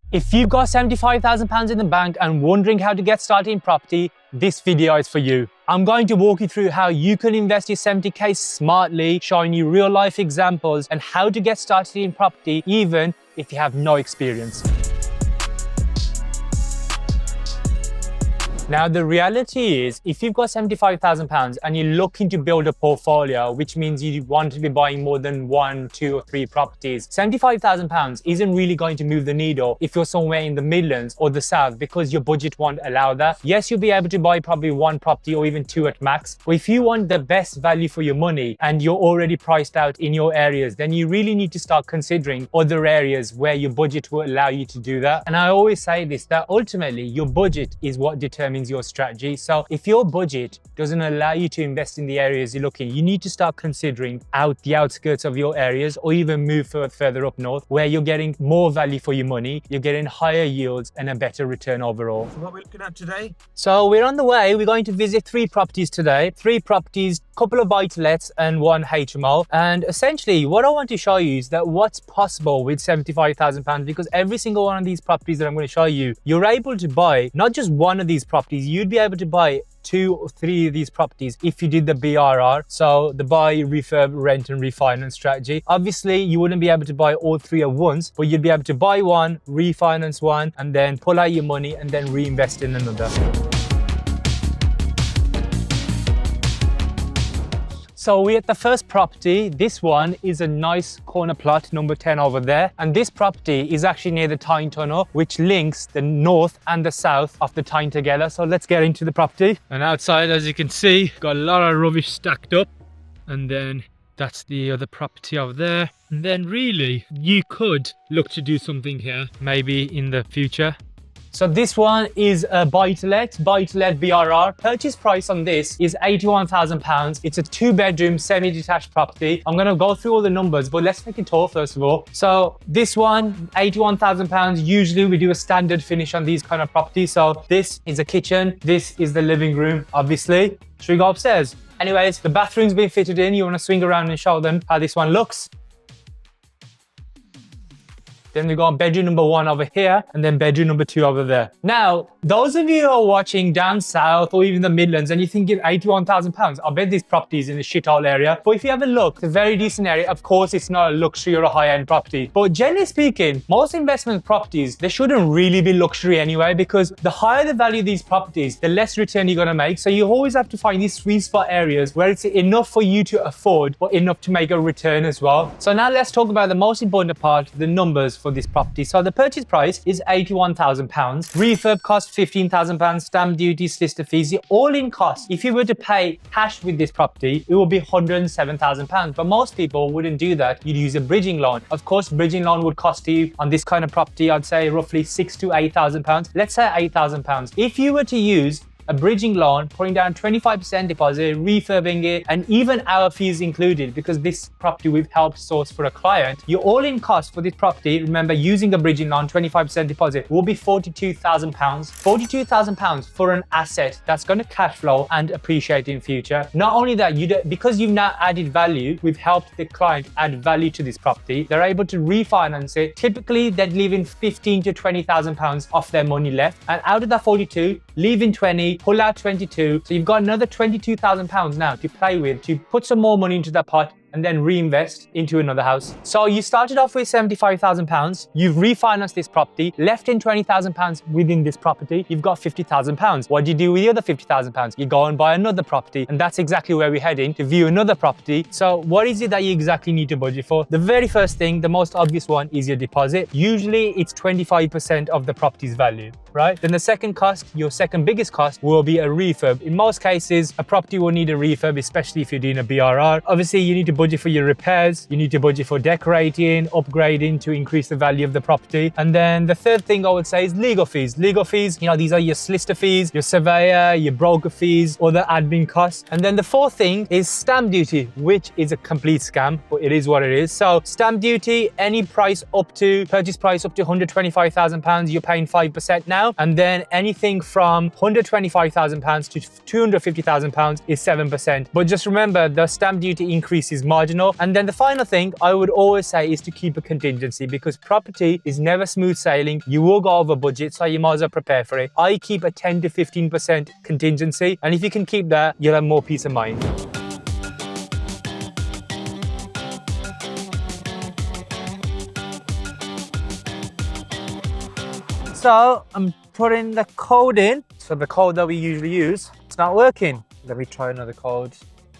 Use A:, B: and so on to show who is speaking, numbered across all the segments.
A: If you've got £75,000 in the bank and wondering how to get started in property, this video is for you. I'm going to walk you through how you can invest your 70k smartly, showing you real life examples and how to get started in property even if you have no experience. Now, the reality is, if you've got £75,000 and you're looking to build a portfolio, which means you want to be buying more than 1, 2 or 3 properties, £75,000 isn't really going to move the needle if you're somewhere in the Midlands or the South because your budget won't allow that. Yes, you'll be able to buy probably 1 property or even 2 at max. But if you want the best value for your money and you're already priced out in your areas, then you really need to start considering other areas where your budget will allow you to do that. And I always say this, that ultimately your budget is what determines your strategy. So if your budget doesn't allow you to invest in the areas you're looking, you need to start considering out the outskirts of your areas or even move further up north where you're getting more value for your money, you're getting higher yields and a better return overall.
B: So what we're looking at today?
A: So we're on the way. We're going to visit 3 properties today. 3 properties, couple of buy-to-lets and 1 HMO. And essentially what I want to show you is that what's possible with £75,000, because every single one of these properties that I'm going to show you, you're able to buy not just one of these properties, you'd be able to buy 2 or 3 of these properties if you did the BRR, so the buy, refurb, rent and refinance strategy. Obviously, you wouldn't be able to buy all 3 at once, but you'd be able to buy one, refinance one, and then pull out your money and then reinvest in another. So we're at the first property. This one is a nice corner plot, number 10 over there. And this property is actually near the Tyne Tunnel, which links the north and the south of the Tyne together. So let's get into the property. And outside, as you can see, got a lot of rubbish stacked up. And then that's the other property over there. And then really, you could look to do something here, maybe in the future. So this one is a buy-to-let BRR. Purchase price on this is £81,000. It's a 2-bedroom semi-detached property. I'm going to go through all the numbers, but let's make a tour first of all. So this one, £81,000. Usually we do a standard finish on these kind of properties. So this is a kitchen. This is the living room, obviously. Should we go upstairs? Anyways, the bathroom's been fitted in. You want to swing around and show them how this one looks. Then we got bedroom number 1 over here and then bedroom number 2 over there. Now, those of you who are watching down south or even the Midlands and you're thinking £81,000, I bet this property is in a shithole area. But if you have a look, it's a very decent area. Of course, it's not a luxury or a high-end property. But generally speaking, most investment properties, they shouldn't really be luxury anyway, because the higher the value of these properties, the less return you're going to make. So you always have to find these sweet spot areas where it's enough for you to afford, but enough to make a return as well. So now let's talk about the most important part, the numbers for this property. So the purchase price is £81,000. Refurb cost £15,000, stamp duty, solicitor fees. The all-in cost, if you were to pay cash with this property, it would be £107,000. But most people wouldn't do that. You'd use a bridging loan. Of course, bridging loan would cost you on this kind of property, I'd say roughly £6,000 to £8,000. Let's say £8,000. If you were to use a bridging loan, putting down 25% deposit, refurbing it, and even our fees included, because this property we've helped source for a client, your all-in cost for this property, remember using a bridging loan, 25% deposit, will be £42,000. £42,000 for an asset that's going to cash flow and appreciate in future. Not only that, because you've now added value, we've helped the client add value to this property. They're able to refinance it. Typically, they're leaving £15,000 to £20,000 off their money left. And out of that 42, leaving 20, pull out 22. So you've got another £22,000 now to play with, to put some more money into that pot and then reinvest into another house. So you started off with £75,000. You've refinanced this property, left in £20,000 within this property. You've got £50,000. What do you do with the other £50,000? You go and buy another property. And that's exactly where we're heading, to view another property. So what is it that you exactly need to budget for? The very first thing, the most obvious one, is your deposit. Usually it's 25% of the property's value, right? Then the second cost, your second biggest cost, will be a refurb. In most cases, a property will need a refurb, especially if you're doing a BRR. Obviously, you need to budget for your repairs, you need to budget for decorating, upgrading to increase the value of the property. And then the third thing I would say is legal fees. Legal fees, these are your solicitor fees, your surveyor, your broker fees, other admin costs. And then the fourth thing is stamp duty, which is a complete scam, but it is what it is. So stamp duty, any price up to, purchase price up to £125,000, you're paying 5% now. now. And then anything from £125,000 to £250,000 is 7%. But just remember, the stamp duty increase is marginal. And then the final thing I would always say is to keep a contingency, because property is never smooth sailing. You will go over budget, so you might as well prepare for it. I keep a 10 to 15% contingency. And if you can keep that, you'll have more peace of mind. So I'm putting the code in. So the code that we usually use, it's not working. Let me try another code.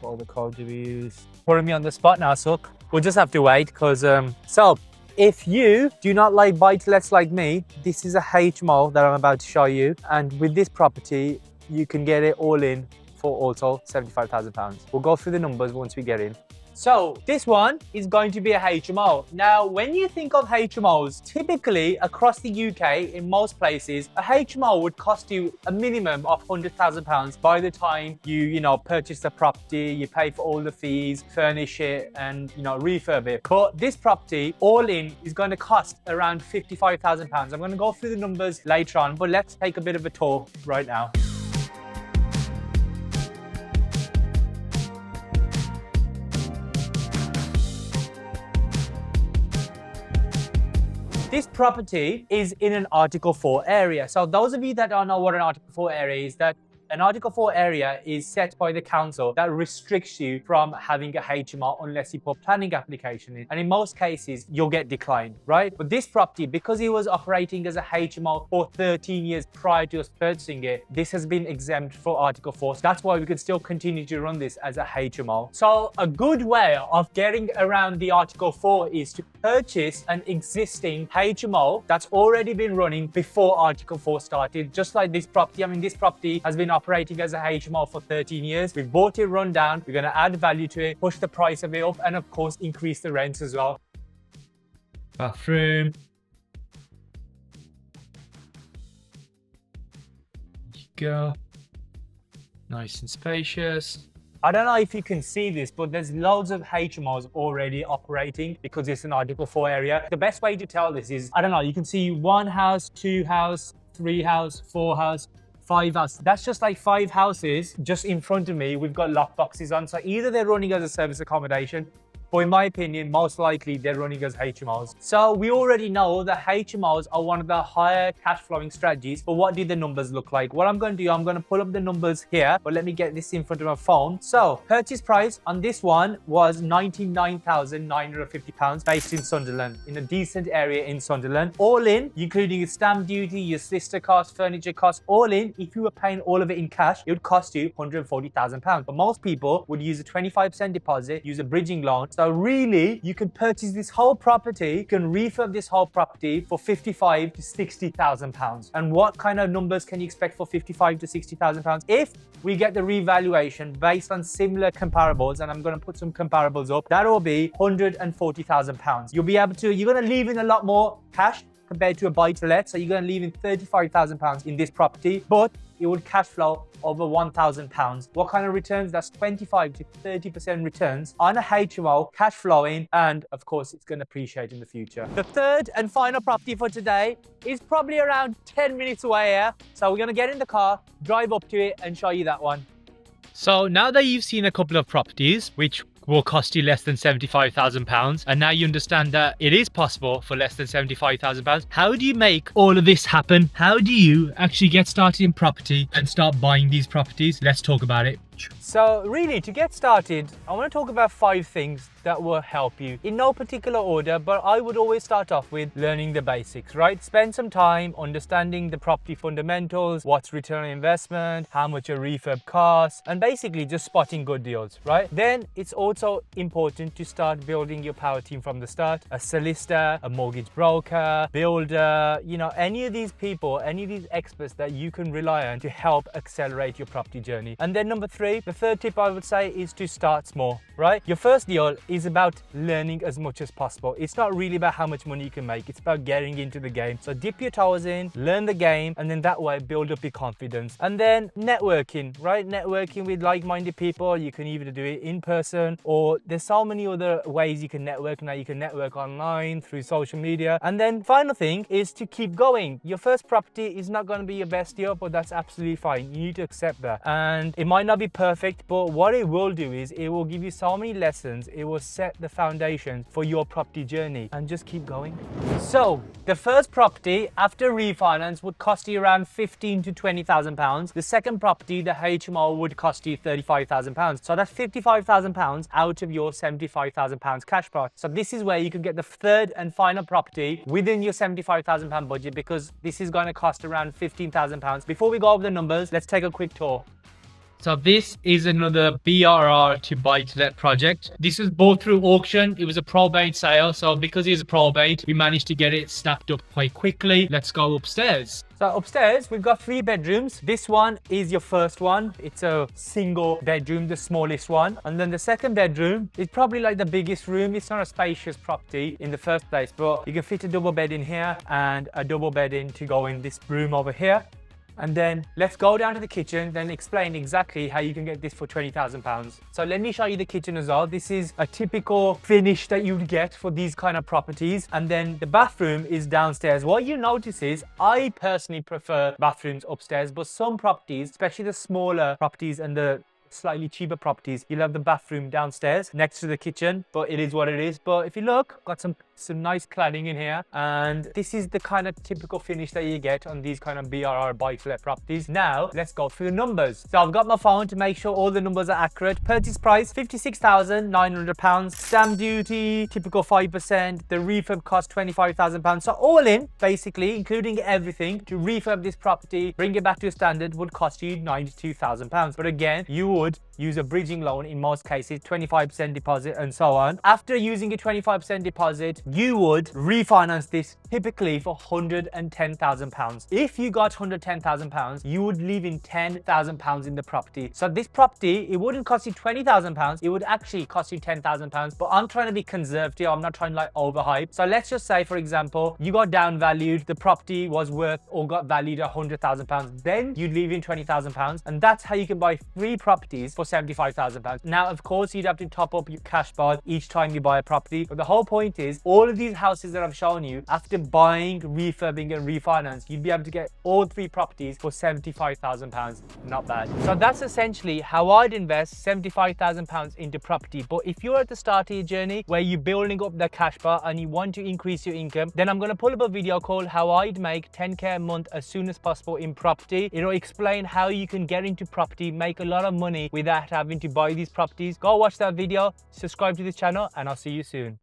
A: What other code do we use? Putting me on the spot now, so we'll just have to wait because, so if you do not like buy-to-lets like me, this is a HMO that I'm about to show you. And with this property, you can get it all in for also £75,000. We'll go through the numbers once we get in. So this one is going to be a HMO. Now, when you think of HMOs, typically across the UK, in most places, a HMO would cost you a minimum of £100,000 by the time you purchase the property, you pay for all the fees, furnish it, and refurb it. But this property, all in, is going to cost around £55,000. I'm going to go through the numbers later on, but let's take a bit of a tour right now. This property is in an Article 4 area. So those of you that don't know what an Article 4 area is, that an Article 4 area is set by the council that restricts you from having a HMO unless you put planning application in. And in most cases, you'll get declined, right? But this property, because it was operating as a HMO for 13 years prior to us purchasing it, this has been exempt for Article 4. So that's why we can still continue to run this as a HMO. So a good way of getting around the Article 4 is to purchase an existing HMO that's already been running before Article 4 started. Just like this property. I mean, this property has been operating as a HMO for 13 years. We've bought it run down. We're going to add value to it, push the price of it up, and of course, increase the rents as well. Bathroom. There you go. Nice and spacious. I don't know if you can see this, but there's loads of HMOs already operating because it's an Article 4 area. The best way to tell this is, I don't know, you can see 1 house, 2 house, 3 house, 4 house, 5 house. That's just like 5 houses just in front of me. We've got lock boxes on. So either they're running as a service accommodation, but in my opinion, most likely they're running as HMOs. So we already know that HMOs are one of the higher cash flowing strategies, but what do the numbers look like? What I'm going to do, I'm going to pull up the numbers here, but let me get this in front of my phone. So purchase price on this one was £99,950 based in Sunderland, in a decent area in Sunderland. All in, including your stamp duty, your solicitor costs, furniture costs, all in, if you were paying all of it in cash, it would cost you £140,000. But most people would use a 25% deposit, use a bridging loan. So really, you can purchase this whole property, you can refurb this whole property for £55,000 to £60,000. And what kind of numbers can you expect for £55,000 to £60,000? If we get the revaluation based on similar comparables, and I'm going to put some comparables up, that will be £140,000. You'll be able to, you're going to leave in a lot more cash compared to a buy-to-let. So you're going to leave in £35,000 in this property, but it would cash flow over £1,000. What kind of returns? That's 25 to 30% returns on a HMO, cash flowing, and of course, it's going to appreciate in the future. The third and final property for today is probably around 10 minutes away here. So we're going to get in the car, drive up to it, and show you that one. So now that you've seen a couple of properties, which will cost you less than £75,000, and now you understand that it is possible for less than £75,000, how do you make all of this happen? How do you actually get started in property and start buying these properties? Let's talk about it. So really, to get started, I want to talk about 5 things that will help you in no particular order, but I would always start off with learning the basics, right? Spend some time understanding the property fundamentals, what's return on investment, how much a refurb costs, and basically just spotting good deals, right? Then it's also important to start building your power team from the start. A solicitor, a mortgage broker, builder, any of these people, any of these experts that you can rely on to help accelerate your property journey. And then number 3, Basically, the third tip I would say is to start small, right? Your first deal is about learning as much as possible. It's not really about how much money you can make. It's about getting into the game. So dip your toes in, learn the game, and then that way build up your confidence. And then networking, right? Networking with like-minded people. You can either do it in person, or there's so many other ways you can network now. You can network online, through social media. And then final thing is to keep going. Your first property is not going to be your best deal, but that's absolutely fine. You need to accept that. And it might not be perfect, but what it will do is it will give you so many lessons. It will set the foundation for your property journey, and just keep going. So the first property after refinance would cost you around 15 to 20,000 pounds. The second property, the HMO, would cost you 35,000 pounds. So that's 55,000 pounds out of your 75,000 pounds cash pot. So this is where you can get the third and final property within your 75,000 pound budget, because this is going to cost around 15,000 pounds. Before we go over the numbers, let's take a quick tour. So this is another BRR to buy to let project. This was bought through auction. It was a probate sale. So because it was a probate, we managed to get it snapped up quite quickly. Let's go upstairs. So upstairs, we've got 3 bedrooms. This one is your first one. It's a single bedroom, the smallest one. And then the second bedroom is probably like the biggest room. It's not a spacious property in the first place, but you can fit a double bed in here and a double bed in to go in this room over here. And then let's go down to the kitchen, then explain exactly how you can get this for 20,000 pounds. So let me show you the kitchen as well. This is a typical finish that you'd get for these kind of properties. And then the bathroom is downstairs. What you notice is I personally prefer bathrooms upstairs, but some properties, especially the smaller properties and the slightly cheaper properties, you'll have the bathroom downstairs next to the kitchen, but it is what it is. But if you look, got some nice cladding in here, and this is the kind of typical finish that you get on these kind of BRR buy-to-let properties. Now let's go through the numbers. So I've got my phone to make sure all the numbers are accurate. Purchase price 56,900 pounds, stamp duty typical 5%, the refurb cost 25,000 pounds. So all in, basically including everything, to refurb this property, bring it back to a standard, would cost you 92,000 pounds. But again, you would use a bridging loan in most cases, 25% deposit and so on. After using a 25% deposit, you would refinance this typically for 110,000 pounds. If you got 110,000 pounds, you would leave in 10,000 pounds in the property. So this property, it wouldn't cost you 20,000 pounds, it would actually cost you 10,000 pounds. But I'm trying to be conservative, I'm not trying to like overhype. So let's just say, for example, you got down valued, the property was worth or got valued at 100,000 pounds, then you'd leave in 20,000 pounds, and that's how you can buy 3 properties for 75,000 pounds. Now, of course, you'd have to top up your cash bar each time you buy a property, but the whole point is all of these houses that I've shown you, after buying, refurbing and refinance, you'd be able to get all 3 properties for 75,000 pounds. Not bad. So that's essentially how I'd invest 75,000 pounds into property. But if you're at the start of your journey where you're building up the cash bar and you want to increase your income, then I'm going to pull up a video called how I'd make 10k a month as soon as possible in property. It'll explain how you can get into property, make a lot of money without having to buy these properties. Go watch that video, subscribe to this channel, and I'll see you soon.